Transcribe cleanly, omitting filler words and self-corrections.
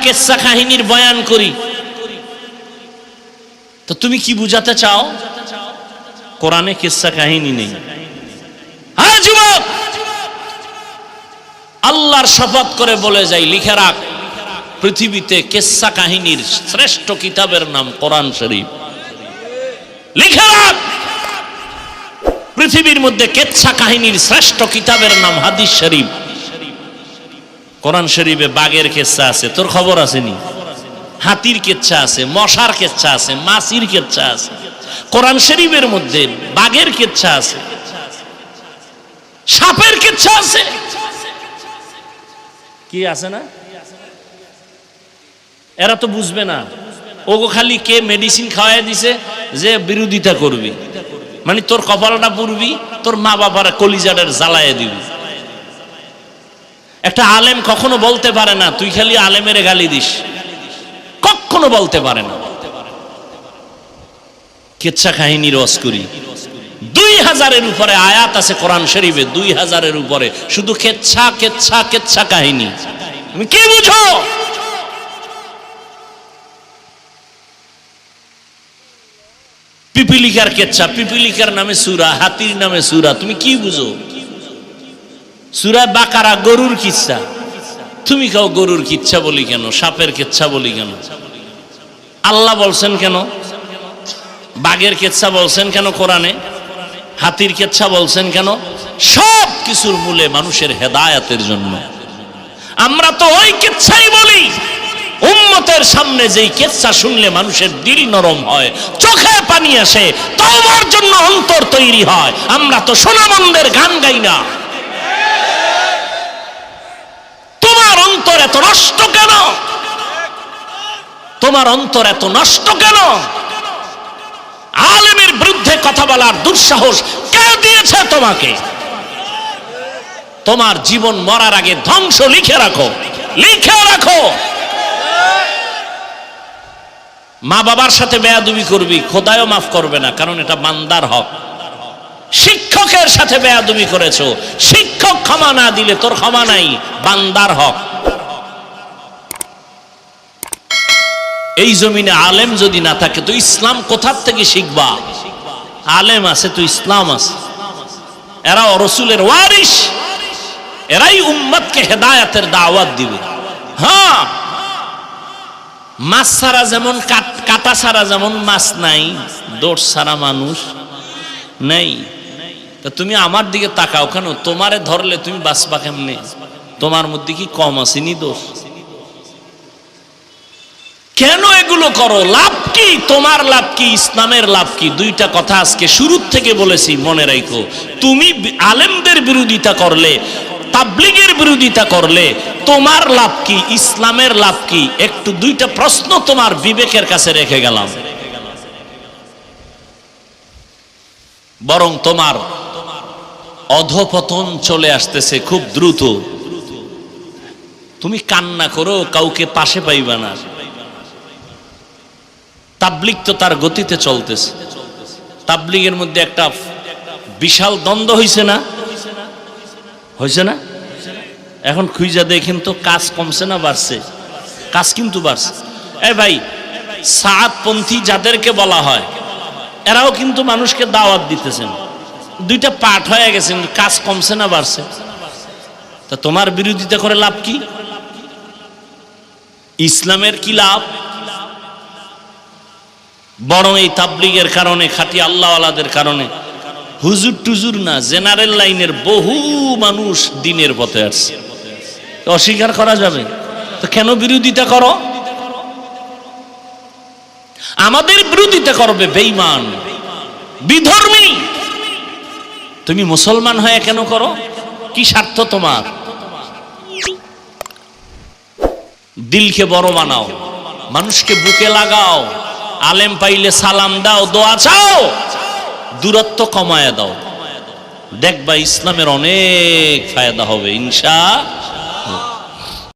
কিসসা কাহিনীর বয়ান করি, তো তুমি কি বুঝাতে চাও? কোরআনে কিসসা কাহিনী নেই। হ্যাঁ যুবক, আল্লাহর শপথ করে বলে যাই, লিখে রাখ, পৃথিবীতে কিসসা কাহিনীর শ্রেষ্ঠ কিতাবের নাম কোরআন শরীফ। লিখে রাখ, পৃথিবীর মধ্যে কিসসা কাহিনীর শ্রেষ্ঠ কিতাবের নাম হাদিস শরীফ। কোরআন শরীফে বাঘের কিসসা আছে, তোর খবর আসেনি? হাতির কিচ্ছা আছে, মশার কিচ্ছা আছে, মাছির কিচ্ছা আছে। কোরআন শরীফের মধ্যে বাঘের কিচ্ছা আছে, সাপের কিচ্ছা আছে, কি আছে না? এরা তো বুঝবে না। ওগো খালি কে মেডিসিন খাওয়াই দিছে যে বিরোধিতা করবি, মানে তোর কপালটা পুরবি, তোর মা বাবার কলিজাটার জ্বালায় দিবি। একটা আলেম কখনো বলতে পারে না তুই খালি আলেমের গালি দিস, কখনো বলতে পারে না। কিচ্ছা কাহিনীর রস করি। 2000-এর উপরে আয়াত আছে কোরআন শরীফে, 2000-এর উপরে, শুধু কিচ্ছা কিচ্ছা কিচ্ছা কাহিনী। তুমি কি বুঝো? পিপিলিকার কিচ্ছা, পিপিলিকার নামে সূরা, হাতির নামে সূরা, তুমি কি বুঝো? সূরা বাকারা গরুর কিচ্ছা, তুমি কাও গরুর কিচ্ছা বলি কেন, সাপের কিচ্ছা বলি কেন? আল্লাহ বলছেন কেন? বাঘের কিচ্ছা বলছেন কেন কোরআনে? হাতির কিচ্ছা বলছেন কেন? সব কিছুর মূলে মানুষের হেদায়েতের জন্য। আমরা তো ওই কিচ্ছাই বলি, উম্মতের সামনে যেই কিচ্ছা শুনলে মানুষের দিল নরম হয়, চোখে পানি আসে, তওবার জন্য অন্তর তৈরি হয়। আমরা তো সোনামন্দের গান গাই না। তোমার অন্তর এত নষ্ট কেন? তোমার অন্তর এত নষ্ট কেন? আলেমের বিরুদ্ধে কথা বলার দুঃসাহস কে দিয়েছে তোমাকে? তোমার জীবন মরার আগে ধ্বংস লিখে রাখো, লিখে রাখো। মা বাবার সাথে বেয়াদবি করবি, খোদায়ও মাফ করবে না, কারণ এটা বান্দার হক। শিক্ষকের সাথে বেয়াদবি করেছো, শিক্ষক ক্ষমা না দিলে তোর ক্ষমা নাই, বান্দার হক। এই জমিনে আলেম যদি না থাকে তো ইসলাম কোথার থেকে শিখবা? আলেম আছে তো ইসলাম আছে। এরা রাসূলের ওয়ারিস, এরাই উম্মতকে হেদায়েতের দাওয়াত দিবে। হ্যাঁ, মাছ ছাড়া যেমন কাটা ছাড়া যেমন মাছ নাই, দোষ ছাড়া মানুষ নেই। তা তুমি আমার দিকে তাকাও কেন? তোমারে ধরলে তুমি বাঁচবা কেমনে? তোমার মধ্যে কি কম আসেনি দোষ? কেন এগুলো করো? লাভ কি? তোমার লাভ কি? ইসলামের লাভ কি? দুইটা কথা আজকে শুরুর থেকে বলেছি, মনে রাখো। তুমি আলেমদের বিরোধিতা করলে, তাবলীগের বিরোধিতা করলে তোমার লাভ কি? ইসলামের লাভ কি? একটু দুইটা প্রশ্ন তোমার বিবেকের কাছে রেখে গেলাম। বরং তোমার অধঃপতন চলে আসতেছে খুব দ্রুত। তুমি কান্না করো, কাউকে পাশে পাইবা না। তাবলীগ তো তার গতিতে চলতেছে। তাবলীগের মধ্যে একটা বিশাল দ্বন্দ্ব হইছে না? হইছে না? এখন খুঁজা দেখেন তো, কাজ কমছে না বাড়ছে? কাজ কিন্তু বাড়ছে। এই ভাই, সাআদপন্থী যাদেরকে বলা হয়, এরাও কিন্তু মানুষকে দাওয়াত দিতেছেন। দুইটা পাঠ হয়ে গেছে, কিন্তু কাজ কমছে না বাড়ছে? তা তোমার বিরোধিতা করে লাভ কি? ইসলামের কি লাভ? বরং এই তাবলীগের কারণে, খাঁটি আল্লাহওয়ালাদের কারণে, হুজুর টুজুর না, জেনারেল লাইনের বহু মানুষ দ্বীনের পথে আসছে। অস্বীকার করা যাবে? তো কেন বিরোধিতা করো? আমাদের বিরোধিতা করবে বেঈমান, বিধর্মী। তুমি মুসলমান হয়ে কেন করো? কি স্বার্থ তোমার? দিলকে বড় বানাও, মানুষকে বুকে লাগাও, আলেম পাইলে সালাম দাও, দোয়া চাও, দূরত্ব কমায় দাও, দেখবা ইসলামের অনেক ফায়দা হবে ইনশাআল্লাহ।